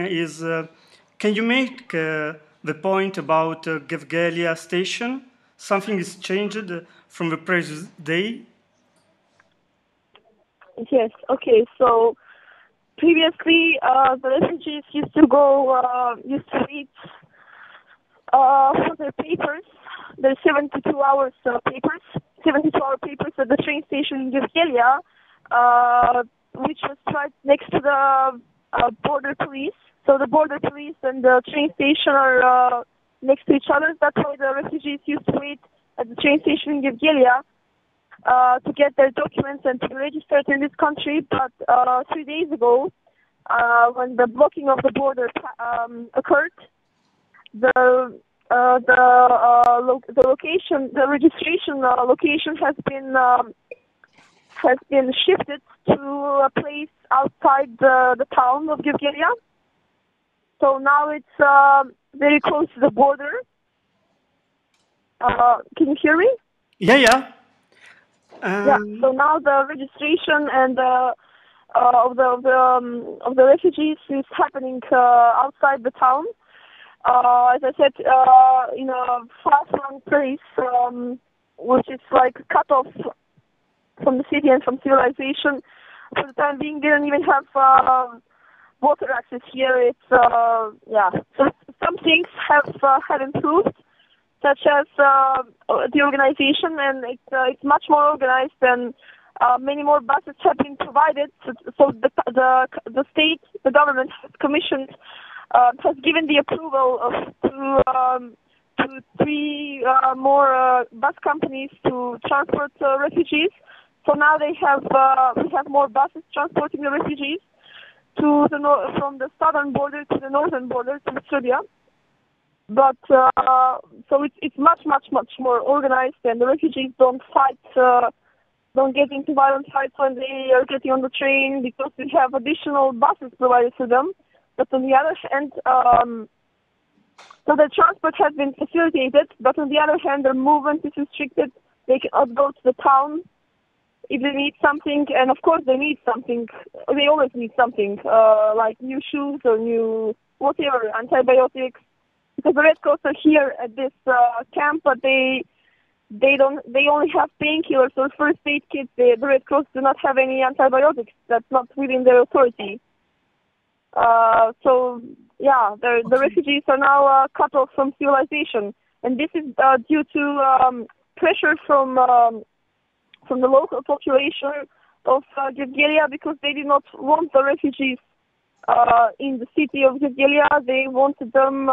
is, can you make the point about Gabriela station? Something is changed from the previous day? Yes. Okay. So previously, the refugees used to wait for their papers, their 72 hours papers, 72-hour papers at the train station in Gabriela, which was right next to the border police. So the border police and the train station are next to each other. That's why the refugees used to wait at the train station in Gabriela to get their documents and to be registered in this country. But 3 days ago, when the blocking of the border occurred, the location, the registration location has been shifted to a place outside the town of Gabriela. So now it's very close to the border. Can you hear me? Yeah. Yeah. So now the registration and of the refugees is happening outside the town. As I said, in a far-flung place, which is like cut off from the city and from civilization. For the time being, they don't even have water access here. It's yeah. So some things have improved, such as the organization, and it's much more organized, and many more buses have been provided. So the state, the government has commissioned, has given the approval to three more bus companies to transport refugees. So now we have more buses transporting the refugees from the southern border to the northern border to Serbia. But so it's much more organized, and the refugees don't get into violent fights when they are getting on the train, because we have additional buses provided to them. But on the other hand, so the transport has been facilitated, but on the other hand, their movement is restricted. They cannot go to the town if they need something, and of course they need something. They always need something, like new shoes or new whatever, antibiotics. Because the Red Cross are here at this camp, but they only have painkillers or first aid kits. The Red Cross do not have any antibiotics. That's not within their authority. So yeah, the refugees are now cut off from civilization, and this is due to pressure from the local population of Gabriela, because they did not want the refugees in the city of Gabriela. They wanted them.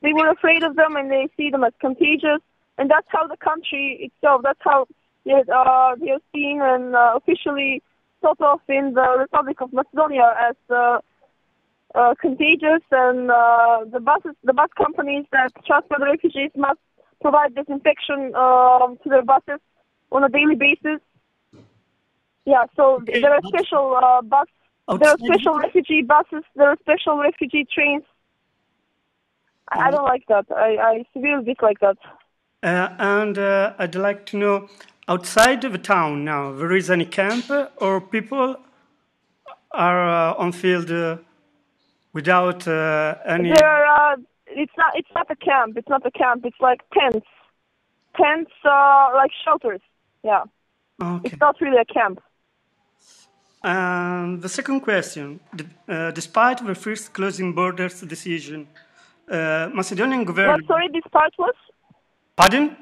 They were afraid of them, and they see them as contagious. And that's how the country itself. That's how they are seen and officially thought of in the Republic of Macedonia as contagious. And the bus companies that transport the refugees must provide disinfection to their buses on a daily basis. Yeah, so Okay, there are special there are special refugee buses, there are special refugee trains. I don't like that. I severely dislike that. And I'd like to know, outside of the town now, there is any camp or people are on field without any... There are. It's not a camp. It's not a camp. It's like tents. Tents, like shelters. Yeah. Okay. It's not really a camp. The second question, despite the first closing borders decision, Macedonian government... Sorry, this part was? Pardon?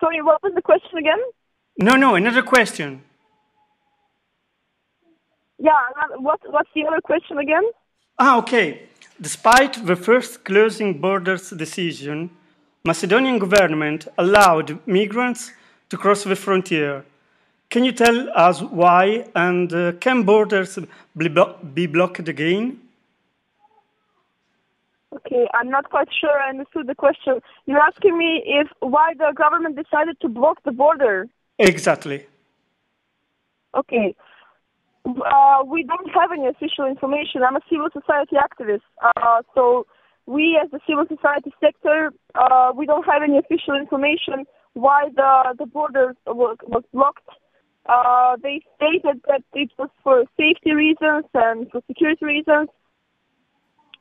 Sorry, what was the question again? No, another question. Yeah, what's the other question again? Okay. Despite the first closing borders decision, Macedonian government allowed migrants to cross the frontier. Can you tell us why, and can borders be blocked again? Okay, I'm not quite sure I understood the question. You're asking me why the government decided to block the border? Exactly. Okay. We don't have any official information. I'm a civil society activist. So we, as the civil society sector, we don't have any official information why the border was blocked. They stated that it was for safety reasons and for security reasons.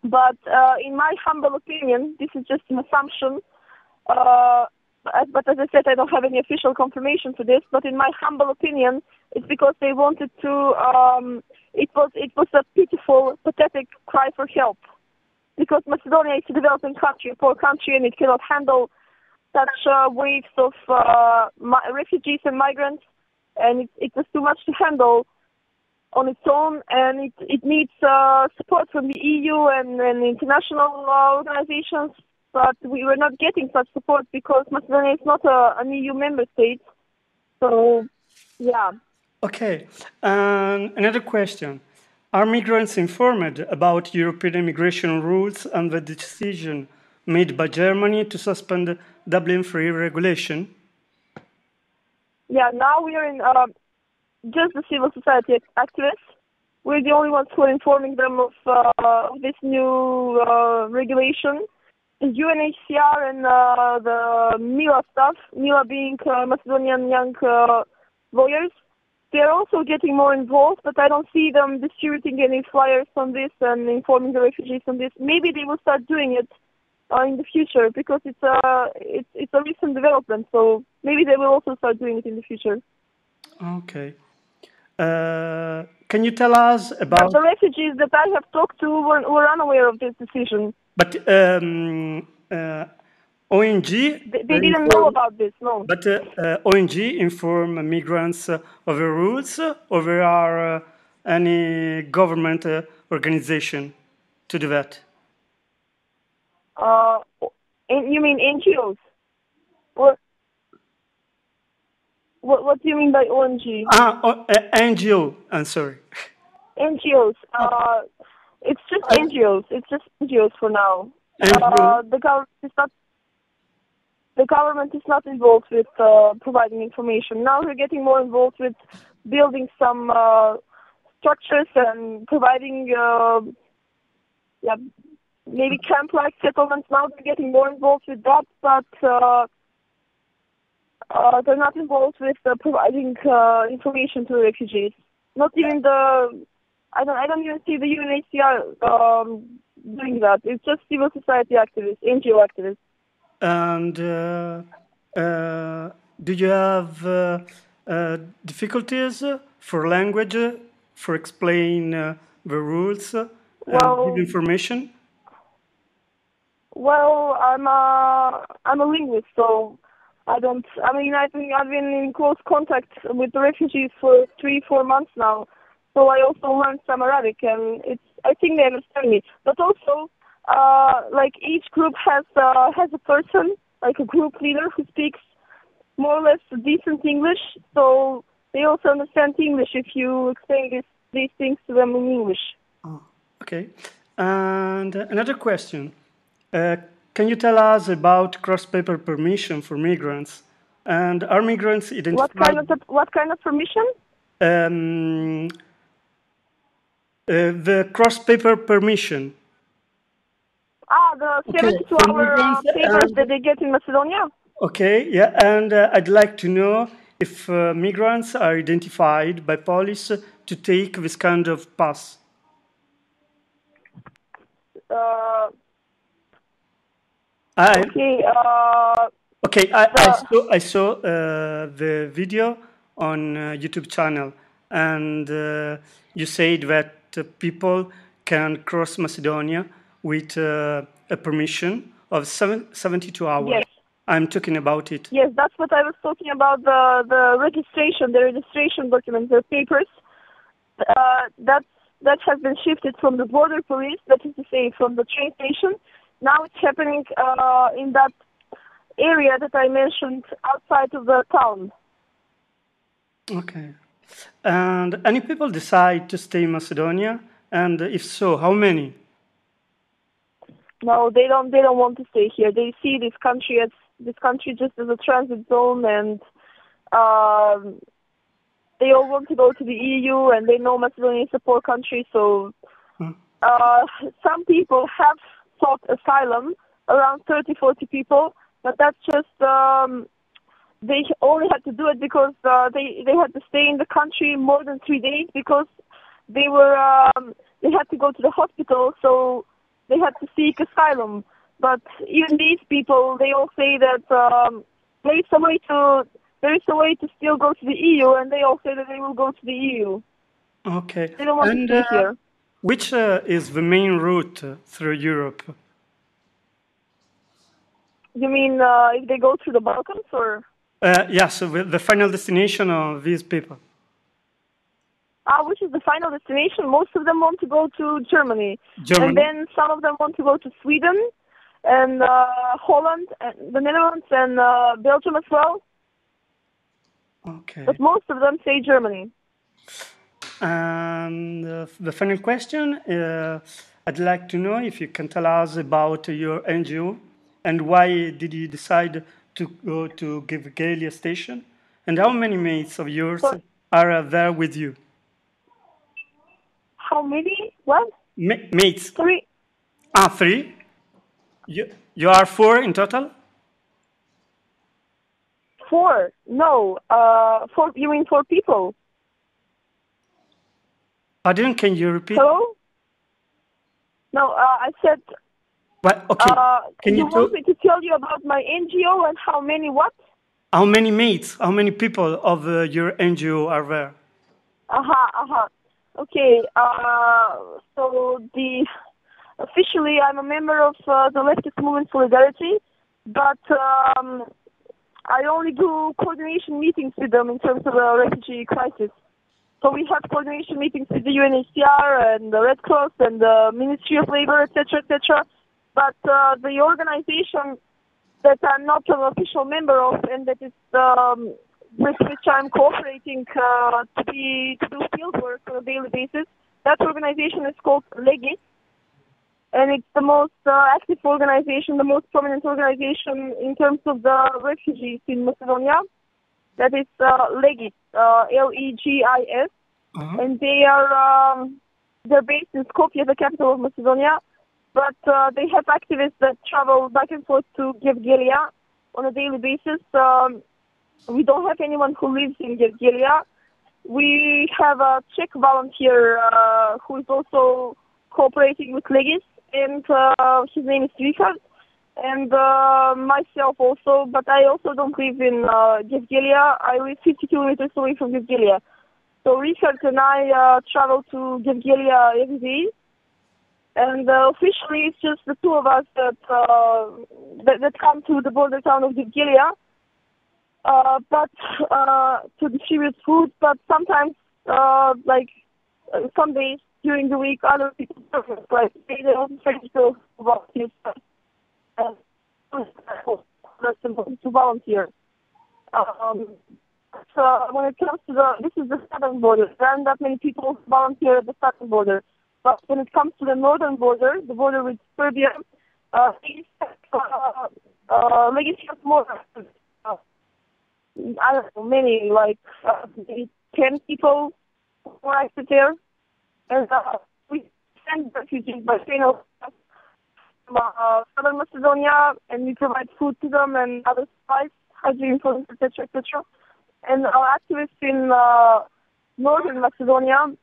But in my humble opinion, this is just an assumption. But as I said, I don't have any official confirmation for this. But in my humble opinion, it's because they wanted to. It was a pitiful, pathetic cry for help. Because Macedonia is a developing country, a poor country, and it cannot handle such waves of refugees and migrants, and it was too much to handle on its own, and it needs support from the EU and international organizations, but we were not getting such support because Macedonia is not an EU member state. So, yeah. Okay, another question. Are migrants informed about European immigration rules and the decision made by Germany to suspend Dublin III regulation? Yeah, now we are in just the civil society activists. We're the only ones who are informing them of this new regulation. The UNHCR and the MILA staff, MILA being Macedonian young lawyers, they're also getting more involved, but I don't see them distributing any flyers on this and informing the refugees on this. Maybe they will start doing it in the future because it's a recent development. So maybe they will also start doing it in the future. Okay. Can you tell us about... But the refugees that I have talked to were unaware of this decision. But ONG... They didn't know about this, no. But ONG inform migrants of the rules, or there are any government organization to do that? You mean NGOs? What do you mean by ONG? NGO, I'm sorry. NGOs. It's just NGOs. It's just NGOs for now. The government is not involved with providing information. Now we're getting more involved with building some structures and providing, maybe camp-like settlements. Now they're getting more involved with that, but they're not involved with providing information to the refugees. Not even I don't even see the UNHCR doing that. It's just civil society activists, NGO activists. And do you have difficulties for language, for explain the rules and give information? Well, I'm a linguist, so I don't. I mean, I've been in close contact with the refugees for 3-4 months now, so I also learned some Arabic, and I think they understand me. But also, like each group has a person, like a group leader who speaks more or less decent English, so they also understand English if you explain these things to them in English. Oh, okay. And another question. Can you tell us about cross-paper permission for migrants? And are migrants identified... What kind of permission? The cross-paper permission. The 72-hour papers that they get in Macedonia? Okay, yeah, and I'd like to know if migrants are identified by police to take this kind of pass. I saw the video on YouTube channel, and you said that people can cross Macedonia with a permission of 72 hours. Yes. I'm talking about it. Yes, that's what I was talking about, the registration documents, the papers. That has been shifted from the border police, that is to say, from the train station. Now it's happening in that area that I mentioned outside of the town. Okay. And any people decide to stay in Macedonia? And if so, how many? No, they don't want to stay here. They see this country just as a transit zone, and they all want to go to the EU, and they know Macedonia is a poor country, so some people have sought asylum, around 30-40 people, but that's just they only had to do it because they had to stay in the country more than 3 days because they had to go to the hospital, so they had to seek asylum. But even these people, they all say that there is a way to still go to the EU, and they all say that they will go to the EU. Okay. They don't want to stay here. Which is the main route through Europe? You mean if they go through the Balkans, or? Yes, the final destination of these people. Which is the final destination? Most of them want to go to Germany. And then some of them want to go to Sweden and Holland, and the Netherlands, and Belgium as well. Okay. But most of them say Germany. And the final question, I'd like to know if you can tell us about your NGO and why did you decide to go to Gabriela station, and how many mates of yours are there with you? How many? What? Mates. 3. 3? You are 4 in total? 4? No. 4. You mean 4 people? Pardon? Can you repeat? Hello? No, I said. What? Okay. Can you want me to tell you about my NGO and how many what? How many mates? How many people of your NGO are there? Okay. So officially, I'm a member of the leftist movement Solidarity, but I only do coordination meetings with them in terms of the refugee crisis. So we have coordination meetings with the UNHCR and the Red Cross and the Ministry of Labor, etc., etc. But the organization that I'm not an official member of, and that is with which I'm cooperating to do field work on a daily basis, that organization is called Legis, and it's the most active organization, the most prominent organization in terms of the refugees in Macedonia. That is Legis, Legis, and they're based in Skopje, the capital of Macedonia. But they have activists that travel back and forth to Gabriela on a daily basis. We don't have anyone who lives in Gabriela. We have a Czech volunteer who is also cooperating with Legis, and his name is Richard, and myself also. But I also don't live in Gabriela. I live 50 kilometers away from Gabriela. So Richard and I travel to Gabriela every day. And officially, it's just the 2 of us that come to the border town of Gabriela, but to distribute food. But sometimes, like some days during the week, other people like they also try to volunteer to volunteer. So when it comes to this is the southern border. There aren't that many people who volunteer at the southern border. But when it comes to the northern border, the border with Serbia, Legis has more, I don't know, many, like maybe 10 people who are active there. And we send refugees by train from southern Macedonia, and we provide food to them and other supplies, hygiene, etc., etc. And our activists in northern Macedonia,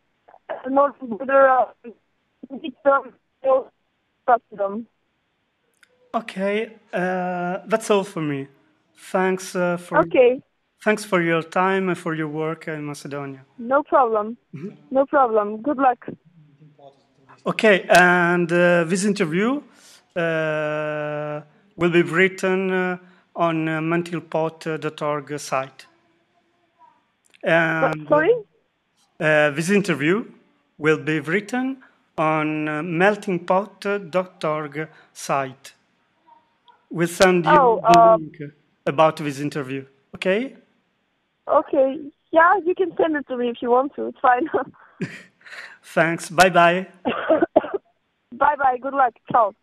northern border, meet them, talk to them. Okay, that's all for me. Thanks Thanks for your time and for your work in Macedonia. No problem. No problem. Good luck. Okay, and this interview will be written on Meltingpot.org site. And, sorry? This interview will be written on Meltingpot.org site. We'll send you the link about this interview. Okay? Okay. Yeah, you can send it to me if you want to. It's fine. Thanks. Bye-bye. Bye-bye. Good luck. Ciao.